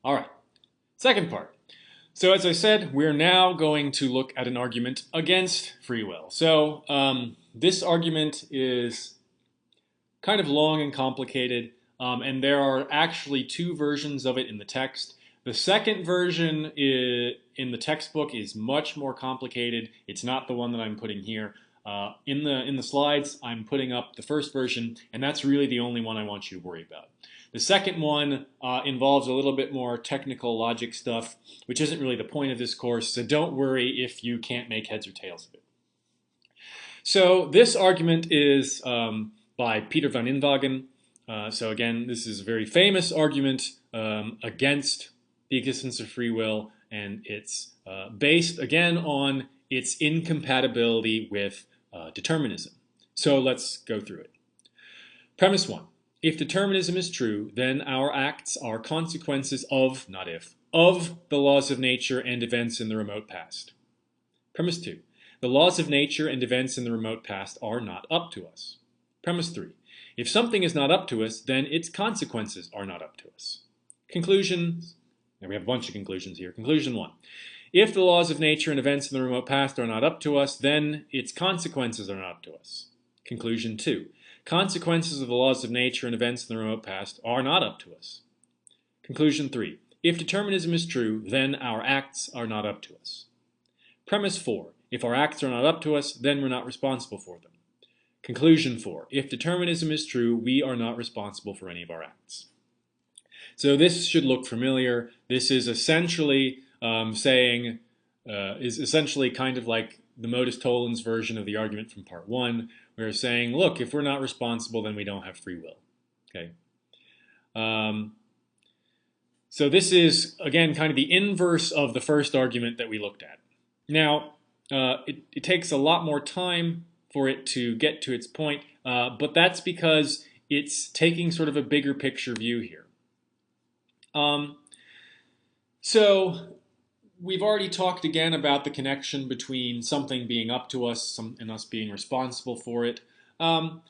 All right, second part. So as I said, we're now going to look at an argument against free will. So this argument is kind of long and complicated, and there are actually two versions of it in the text. The second version in the textbook is much more complicated. It's not the one that I'm putting here. In the slides, I'm putting up the first version, and that's really the only one I want you to worry about. The second one involves a little bit more technical logic stuff, which isn't really the point of this course, so don't worry if you can't make heads or tails of it. So this argument is by Peter van Inwagen. So again, this is a very famous argument against the existence of free will, and it's based again on its incompatibility with determinism. So let's go through it. Premise 1. If determinism is true, then our acts are consequences of, not if, of the laws of nature and events in the remote past. Premise 2. The laws of nature and events in the remote past are not up to us. Premise 3. If something is not up to us, then its consequences are not up to us. Conclusions. Now we have a bunch of conclusions here. Conclusion 1. If the laws of nature and events in the remote past are not up to us, then its consequences are not up to us. Conclusion 2. Consequences of the laws of nature and events in the remote past are not up to us. Conclusion 3. If determinism is true, then our acts are not up to us. Premise 4. If our acts are not up to us, then we're not responsible for them. Conclusion 4. If determinism is true, we are not responsible for any of our acts. So this should look familiar. This is essentially is essentially kind of like the modus tollens version of the argument from part 1. We're saying, look, if we're not responsible, then we don't have free will. Okay. So this is, again, kind of the inverse of the first argument that we looked at. Now, it takes a lot more time for it to get to its point, but that's because it's taking sort of a bigger picture view here. So we've already talked again about the connection between something being up to us and us being responsible for it. And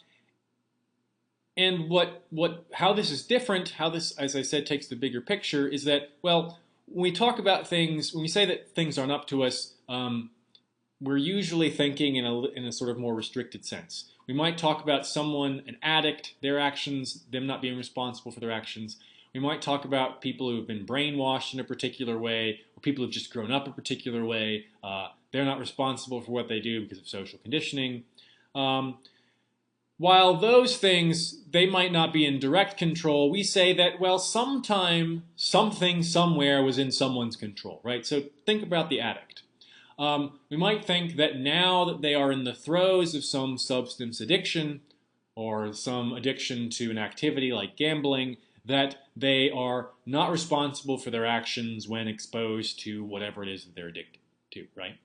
how this is different, how this, as I said, takes the bigger picture is that, well, when we talk about things, when we say that things aren't up to us, we're usually thinking in a sort of more restricted sense. We might talk about someone, an addict, their actions, them not being responsible for their actions. We might talk about people who have been brainwashed in a particular way, or people who've just grown up a particular way. They're not responsible for what they do because of social conditioning. While those things, they might not be in direct control, we say that, well, sometime, something, somewhere was in someone's control, right? So think about the addict. We might think that now that they are in the throes of some substance addiction or some addiction to an activity like gambling, that they are not responsible for their actions when exposed to whatever it is that they're addicted to, right?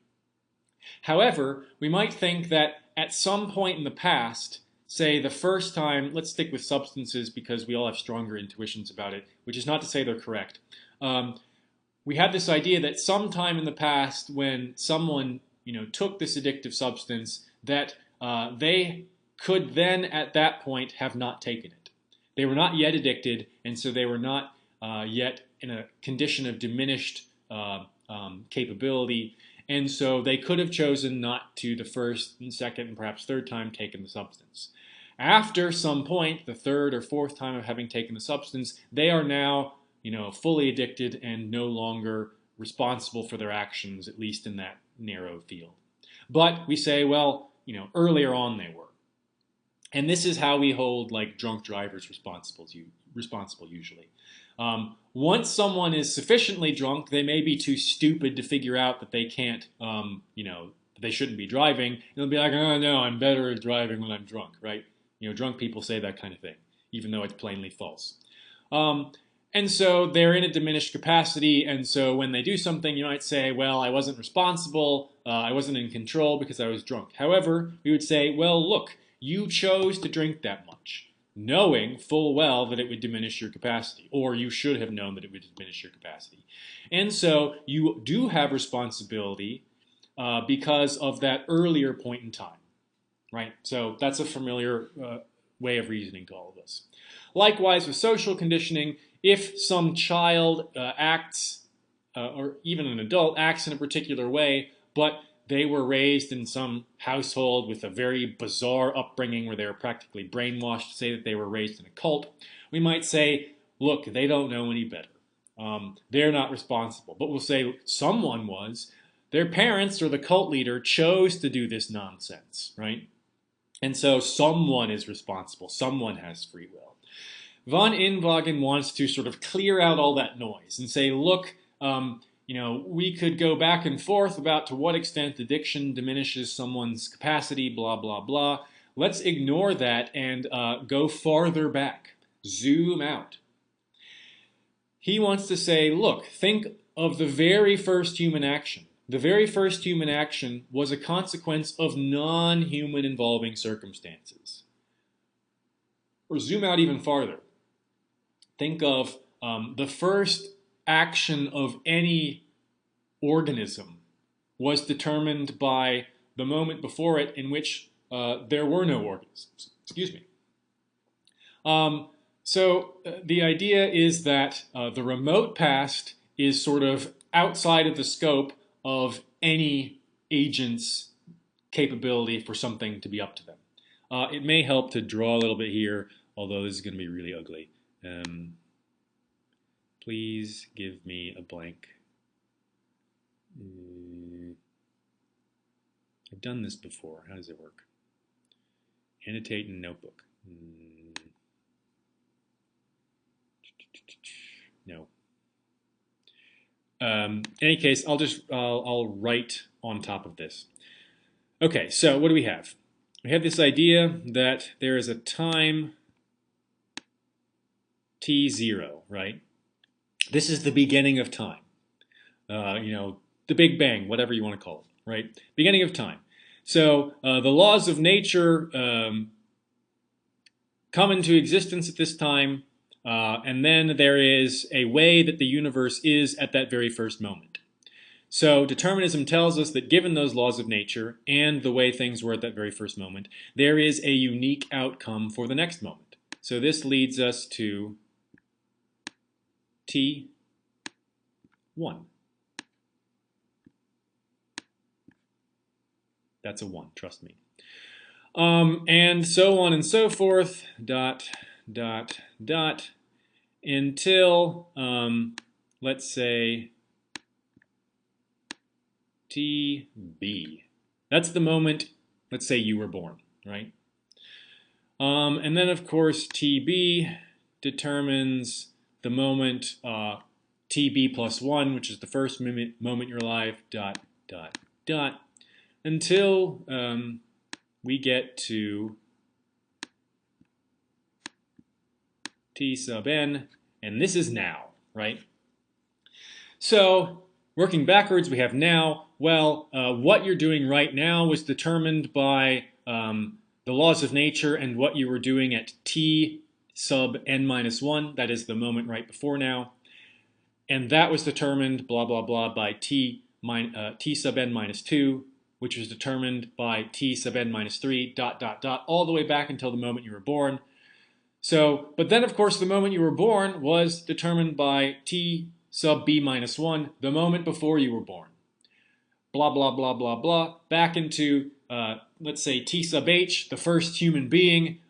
However, we might think that at some point in the past, say the first time, let's stick with substances because we all have stronger intuitions about it, which is not to say they're correct. We had this idea that sometime in the past when someone took this addictive substance, that they could then at that point have not taken it. They were not yet addicted, and so they were not yet in a condition of diminished capability, and so they could have chosen not to the first and second and perhaps third time taken the substance. After some point, the third or fourth time of having taken the substance, they are now fully addicted and no longer responsible for their actions, at least in that narrow field. But we say, well, earlier on they were. And this is how we hold like drunk drivers responsible usually. Once someone is sufficiently drunk, they may be too stupid to figure out that they can't, that they shouldn't be driving. And they'll be like, oh no, I'm better at driving when I'm drunk, right? Drunk people say that kind of thing, even though it's plainly false. And so they're in a diminished capacity, and so when they do something, you might say, well, I wasn't responsible, I wasn't in control because I was drunk. However, we would say, well, look, you chose to drink that much, knowing full well that it would diminish your capacity, or you should have known that it would diminish your capacity. And so you do have responsibility because of that earlier point in time, right? So that's a familiar way of reasoning to all of us. Likewise, with social conditioning, if some child acts, or even an adult acts in a particular way, but they were raised in some household with a very bizarre upbringing where they were practically brainwashed, say that they were raised in a cult, we might say, look, they don't know any better. They're not responsible. But we'll say someone was. Their parents or the cult leader chose to do this nonsense, right? And so someone is responsible. Someone has free will. Von Inwagen wants to sort of clear out all that noise and say, look, we could go back and forth about to what extent addiction diminishes someone's capacity, blah, blah, blah. Let's ignore that and go farther back. Zoom out. He wants to say, look, think of the very first human action. The very first human action was a consequence of non-human involving circumstances. Or zoom out even farther. Think of the first action of any organism was determined by the moment before it in which there were no organisms. Excuse me. So the idea is that the remote past is sort of outside of the scope of any agent's capability for something to be up to them. It may help to draw a little bit here, although this is going to be really ugly. Please give me a blank. I've done this before. How does it work? Annotate in notebook. No. In any case, I'll write on top of this. Okay, so what do we have? We have this idea that there is a time t0, right? This is the beginning of time. The Big Bang, whatever you want to call it, right? Beginning of time. So the laws of nature come into existence at this time, and then there is a way that the universe is at that very first moment. So determinism tells us that given those laws of nature and the way things were at that very first moment, there is a unique outcome for the next moment. So this leads us to T1. That's a 1, trust me. And so on and so forth, dot, dot, dot, until, let's say, TB. That's the moment, let's say, you were born, right? And then, of course, TB determines the moment TB plus 1, which is the first moment you're alive, dot, dot, dot, until we get to T sub n, and this is now, right? So working backwards, we have now. Well, what you're doing right now was determined by the laws of nature and what you were doing at T sub n minus 1, that is the moment right before now. And that was determined, blah, blah, blah, by T sub n minus 2, which was determined by T sub n minus 3, dot, dot, dot, all the way back until the moment you were born. So, but then, of course, the moment you were born was determined by T sub b minus 1, the moment before you were born. Blah, blah, blah, blah, blah, back into, let's say, T sub h, the first human being.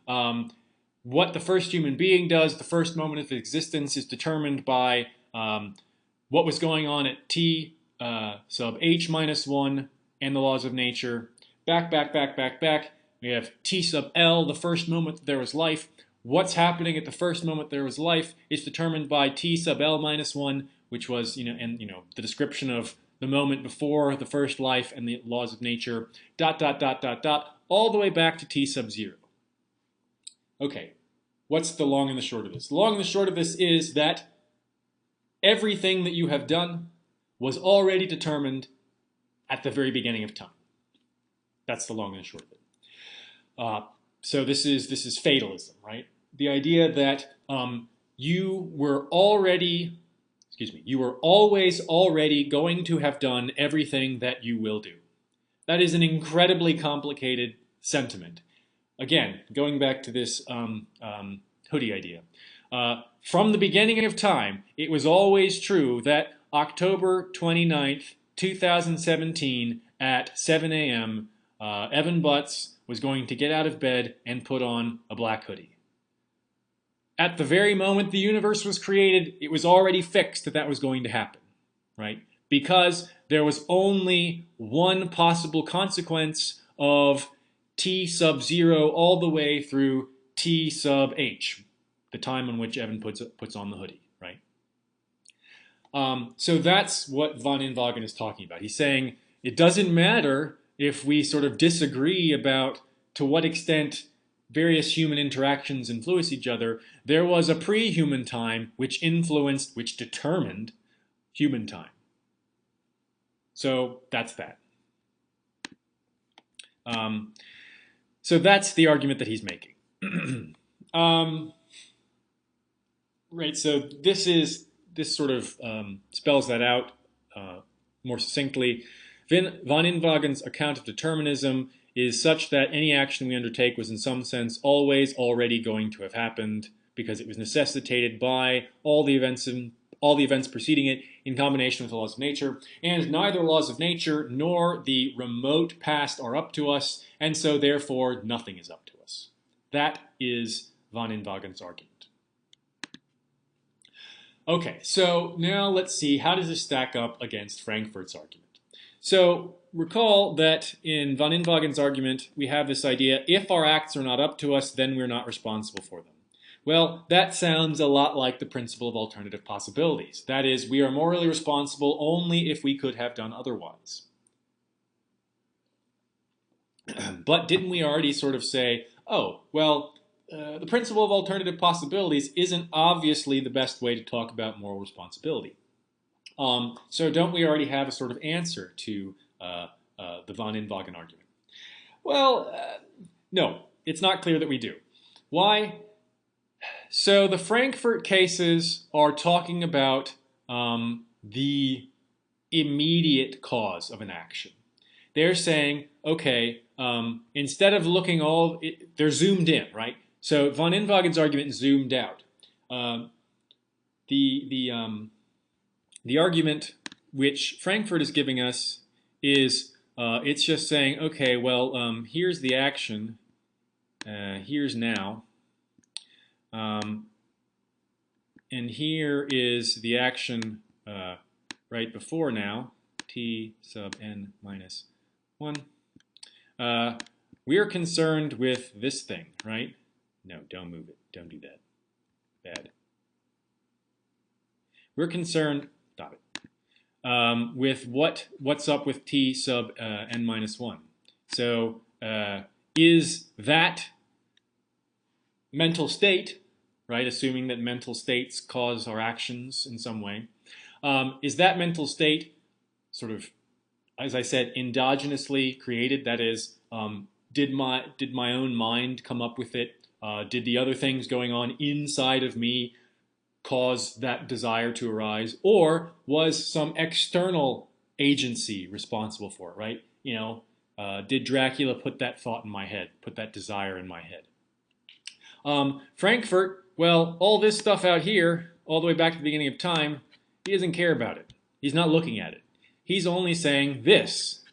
What the first human being does, the first moment of existence, is determined by what was going on at T sub h minus 1 and the laws of nature. Back, back, back, back, back. We have T sub L, the first moment that there was life. What's happening at the first moment there was life is determined by T sub L minus 1, which was, the description of the moment before the first life and the laws of nature, dot, dot, dot, dot, dot, all the way back to T sub 0. Okay, what's the long and the short of this? The long and the short of this is that everything that you have done was already determined at the very beginning of time. That's the long and the short of it. So this is fatalism, right? The idea that you were always already going to have done everything that you will do. That is an incredibly complicated sentiment. Again, going back to this hoodie idea. From the beginning of time, it was always true that October 29th, 2017 at 7 a.m., Evan Butts was going to get out of bed and put on a black hoodie. At the very moment the universe was created, it was already fixed that that was going to happen, right? Because there was only one possible consequence of t sub 0 all the way through t sub h, the time on which Evan puts on the hoodie, right? So that's what von Inwagen is talking about. He's saying it doesn't matter if we sort of disagree about to what extent various human interactions influence each other. There was a pre-human time which determined human time. So that's that. So that's the argument that he's making. Right, so this sort of spells that out more succinctly. Von Inwagen's account of determinism is such that any action we undertake was in some sense always already going to have happened because it was necessitated by all the events preceding it in combination with the laws of nature, and neither laws of nature nor the remote past are up to us, and so therefore nothing is up to us. That is von Inwagen's argument. Okay, so now let's see, how does this stack up against Frankfurt's argument? So recall that in von Inwagen's argument, we have this idea, if our acts are not up to us, then we're not responsible for them. Well, that sounds a lot like the principle of alternative possibilities. That is, we are morally responsible only if we could have done otherwise. But didn't we already sort of say, oh, well, the principle of alternative possibilities isn't obviously the best way to talk about moral responsibility. So don't we already have a sort of answer to the von Inwagen argument? Well, no, it's not clear that we do. Why? So the Frankfurt cases are talking about the immediate cause of an action. They're saying, okay, instead of looking they're zoomed in, right? So von Inwagen's argument zoomed out. The argument which Frankfurt is giving us is it's just saying, okay, well, here's the action, here's now, and here is the action right before now, t sub n minus 1. We're concerned with this thing, right? No, don't move it. Don't do that. Bad. We're concerned, stop it, with what's up with t sub n minus 1. So is that mental state, right, assuming that mental states cause our actions in some way, is that mental state sort of, as I said, endogenously created? That is, did my own mind come up with it? Did the other things going on inside of me cause that desire to arise? Or was some external agency responsible for it, right? You know, did Dracula put that thought in my head, put that desire in my head? Frankfurt, well, all this stuff out here, all the way back to the beginning of time, he doesn't care about it. He's not looking at it. He's only saying this.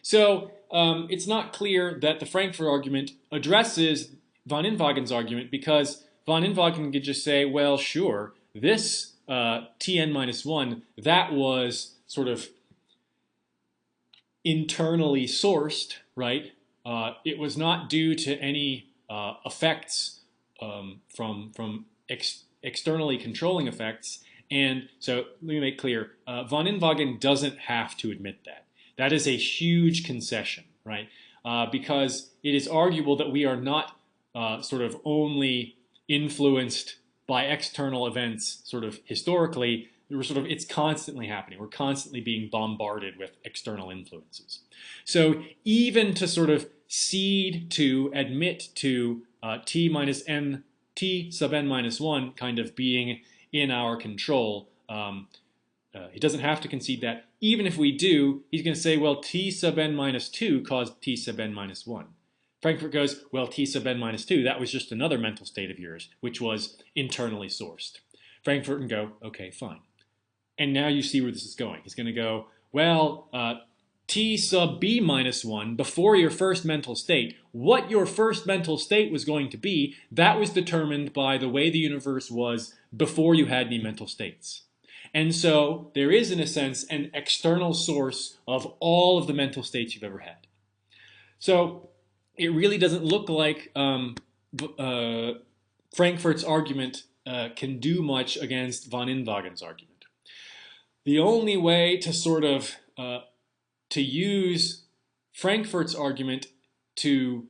So it's not clear that the Frankfurt argument addresses von Inwagen's argument, because von Inwagen could just say, well, sure, this Tn minus 1, that was sort of internally sourced, right? It was not due to any effects from externally controlling effects. And so let me make clear, von Inwagen doesn't have to admit that. That is a huge concession, right? Because it is arguable that we are not sort of only influenced by external events sort of historically. It's constantly happening. We're constantly being bombarded with external influences. So even to sort of cede to, admit to t sub n minus 1 kind of being in our control, he doesn't have to concede that. Even if we do, he's going to say, well, t sub n minus 2 caused t sub n minus 1. Frankfurt goes, well, T sub n minus 2, that was just another mental state of yours, which was internally sourced. Frankfurt can go, okay, fine. And now you see where this is going. He's going to go, well, T sub b minus 1, before your first mental state, what your first mental state was going to be, that was determined by the way the universe was before you had any mental states. And so there is, in a sense, an external source of all of the mental states you've ever had. So it really doesn't look like Frankfurt's argument can do much against von Inwagen's argument. The only way to sort of to use Frankfurt's argument to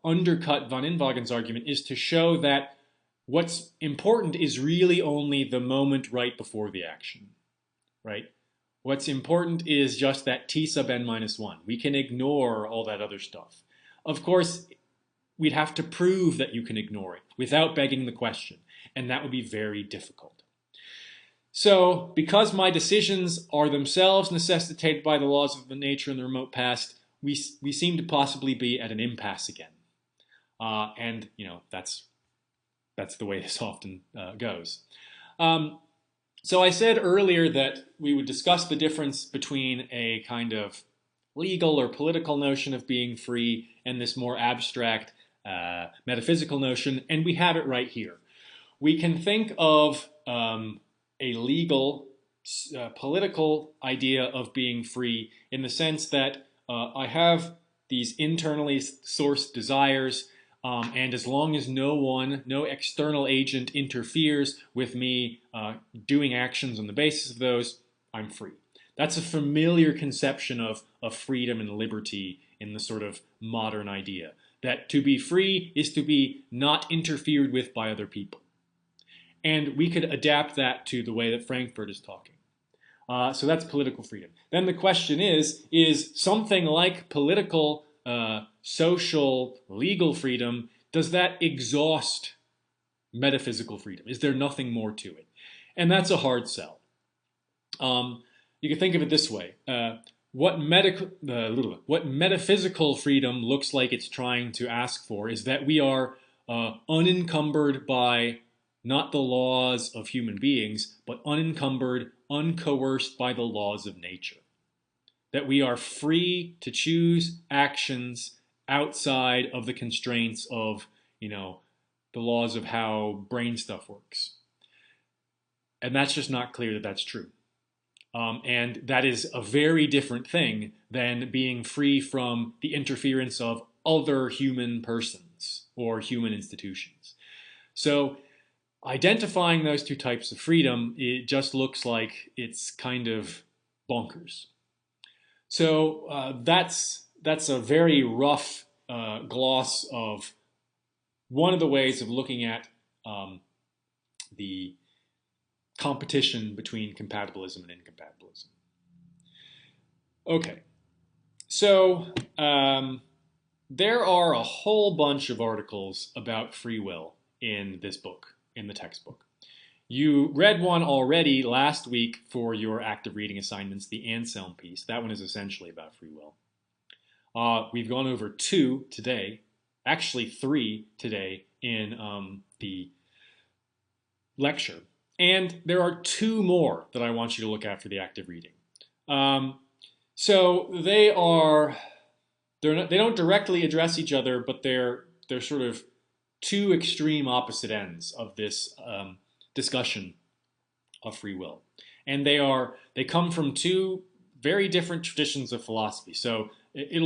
undercut von Inwagen's argument is to show that what's important is really only the moment right before the action, right? What's important is just that T sub n minus 1. We can ignore all that other stuff. Of course, we'd have to prove that you can ignore it without begging the question, and that would be very difficult. So, because my decisions are themselves necessitated by the laws of the nature in the remote past, we seem to possibly be at an impasse again. And, you know, that's the way this often goes. So I said earlier that we would discuss the difference between a kind of legal or political notion of being free and this more abstract metaphysical notion, and we have it right here. We can think of a legal, political idea of being free in the sense that I have these internally sourced desires, and as long as no external agent interferes with me doing actions on the basis of those, I'm free. That's a familiar conception of freedom and liberty in the sort of modern idea, that to be free is to be not interfered with by other people. And we could adapt that to the way that Frankfurt is talking. So that's political freedom. Then the question is something like political, social, legal freedom, does that exhaust metaphysical freedom? Is there nothing more to it? And that's a hard sell. You can think of it this way. What metaphysical freedom looks like it's trying to ask for is that we are unencumbered by not the laws of human beings, but unencumbered, uncoerced by the laws of nature. That we are free to choose actions outside of the constraints of, the laws of how brain stuff works. And that's just not clear that that's true. And that is a very different thing than being free from the interference of other human persons or human institutions. So identifying those two types of freedom, it just looks like it's kind of bonkers. So that's a very rough gloss of one of the ways of looking at the competition between compatibilism and incompatibilism. Okay, so there are a whole bunch of articles about free will in this book, in the textbook. You read one already last week for your active reading assignments, the Anselm piece. That one is essentially about free will. We've gone over 2 today, actually 3 today in the lecture. And there are 2 more that I want you to look at for the active reading. So they don't directly address each other, but they're sort of 2 extreme opposite ends of this discussion of free will. And they come from 2 very different traditions of philosophy. So it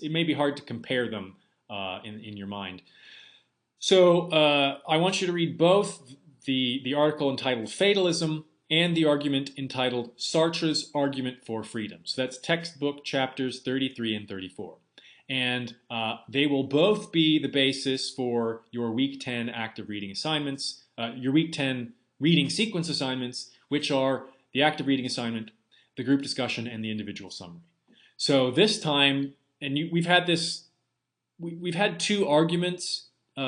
may be hard to compare them in your mind. So I want you to read both the article entitled Fatalism and the argument entitled Sartre's Argument for Freedom. So that's textbook chapters 33 and 34. And they will both be the basis for your week 10 active reading assignments, your week 10 reading sequence assignments, which are the active reading assignment, the group discussion, and the individual summary. So this time, and we've had 2 arguments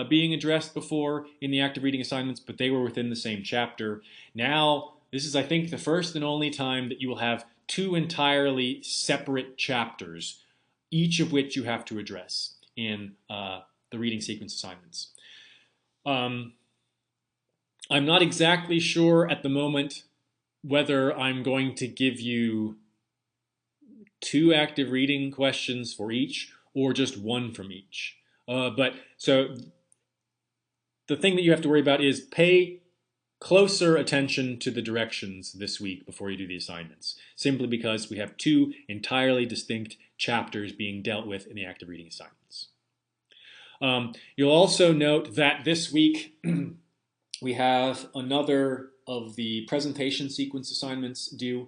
being addressed before in the active reading assignments, but they were within the same chapter. Now, this is, I think, the first and only time that you will have 2 entirely separate chapters each of which you have to address in the reading sequence assignments. I'm not exactly sure at the moment whether I'm going to give you 2 active reading questions for each or just 1 from each. So the thing that you have to worry about is pay closer attention to the directions this week before you do the assignments, simply because we have 2 entirely distinct chapters being dealt with in the active reading assignments. You'll also note that this week we have another of the presentation sequence assignments due.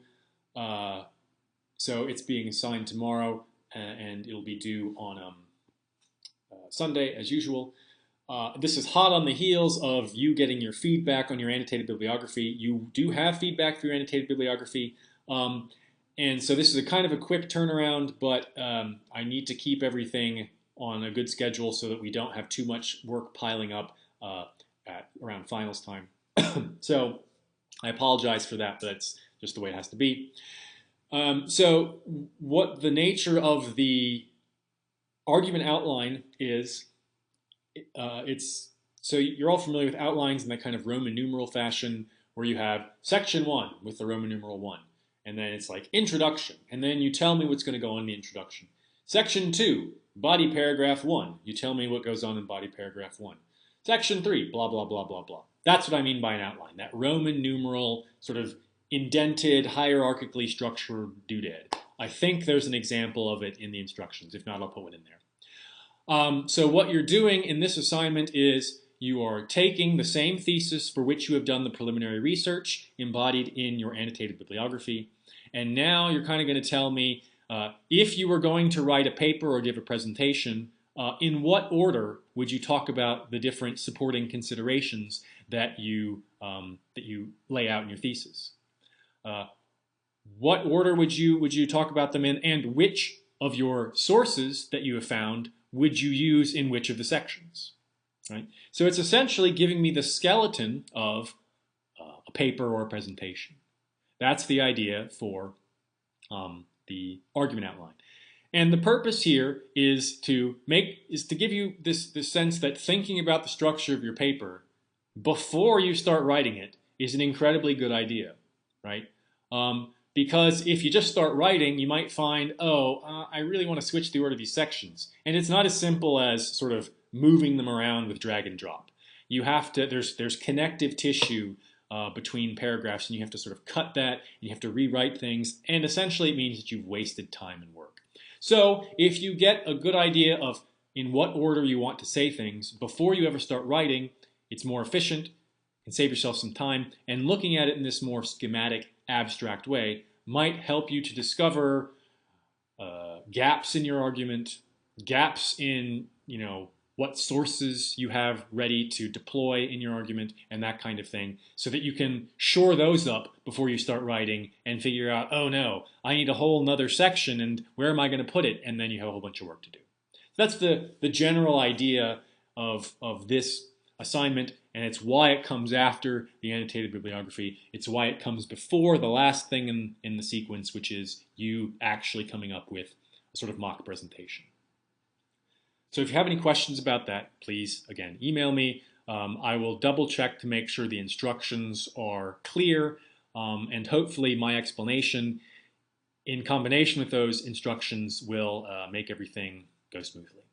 So it's being assigned tomorrow, and it'll be due on Sunday as usual. This is hot on the heels of you getting your feedback on your annotated bibliography. You do have feedback for your annotated bibliography. And so this is a kind of a quick turnaround, but I need to keep everything on a good schedule so that we don't have too much work piling up at around finals time. So I apologize for that, but that's just the way it has to be. So what the nature of the argument outline is, so you're all familiar with outlines in that kind of Roman numeral fashion where you have section 1 with the Roman numeral 1. And then it's like introduction. And then you tell me what's going to go on in the introduction. Section 2, body paragraph 1. You tell me what goes on in body paragraph 1. Section 3, blah, blah, blah, blah, blah. That's what I mean by an outline. That Roman numeral sort of indented, hierarchically structured doodad. I think there's an example of it in the instructions. If not, I'll put one in there. So what you're doing in this assignment is you are taking the same thesis for which you have done the preliminary research embodied in your annotated bibliography. And now you're kind of going to tell me if you were going to write a paper or give a presentation, in what order would you talk about the different supporting considerations that you lay out in your thesis? What order would you talk about them in, and which of your sources that you have found would you use in which of the sections? Right? So it's essentially giving me the skeleton of a paper or a presentation. That's the idea for the argument outline. And the purpose here is to give you this sense that thinking about the structure of your paper before you start writing it is an incredibly good idea, right? Because if you just start writing, you might find, I really want to switch the order of these sections. And it's not as simple as sort of moving them around with drag and drop. You have to, there's connective tissue between paragraphs, and you have to sort of cut that, and you have to rewrite things, and essentially it means that you've wasted time and work. So if you get a good idea of in what order you want to say things before you ever start writing, it's more efficient, and save yourself some time, and looking at it in this more schematic, abstract way might help you to discover gaps in your argument, gaps in, what sources you have ready to deploy in your argument, and that kind of thing, so that you can shore those up before you start writing and figure out, oh no, I need a whole nother section, and where am I going to put it? And then you have a whole bunch of work to do. That's the general idea of this assignment, and it's why it comes after the annotated bibliography. It's why it comes before the last thing in the sequence, which is you actually coming up with a sort of mock presentation. So if you have any questions about that, please, again, email me. I will double check to make sure the instructions are clear, and hopefully my explanation in combination with those instructions will make everything go smoothly.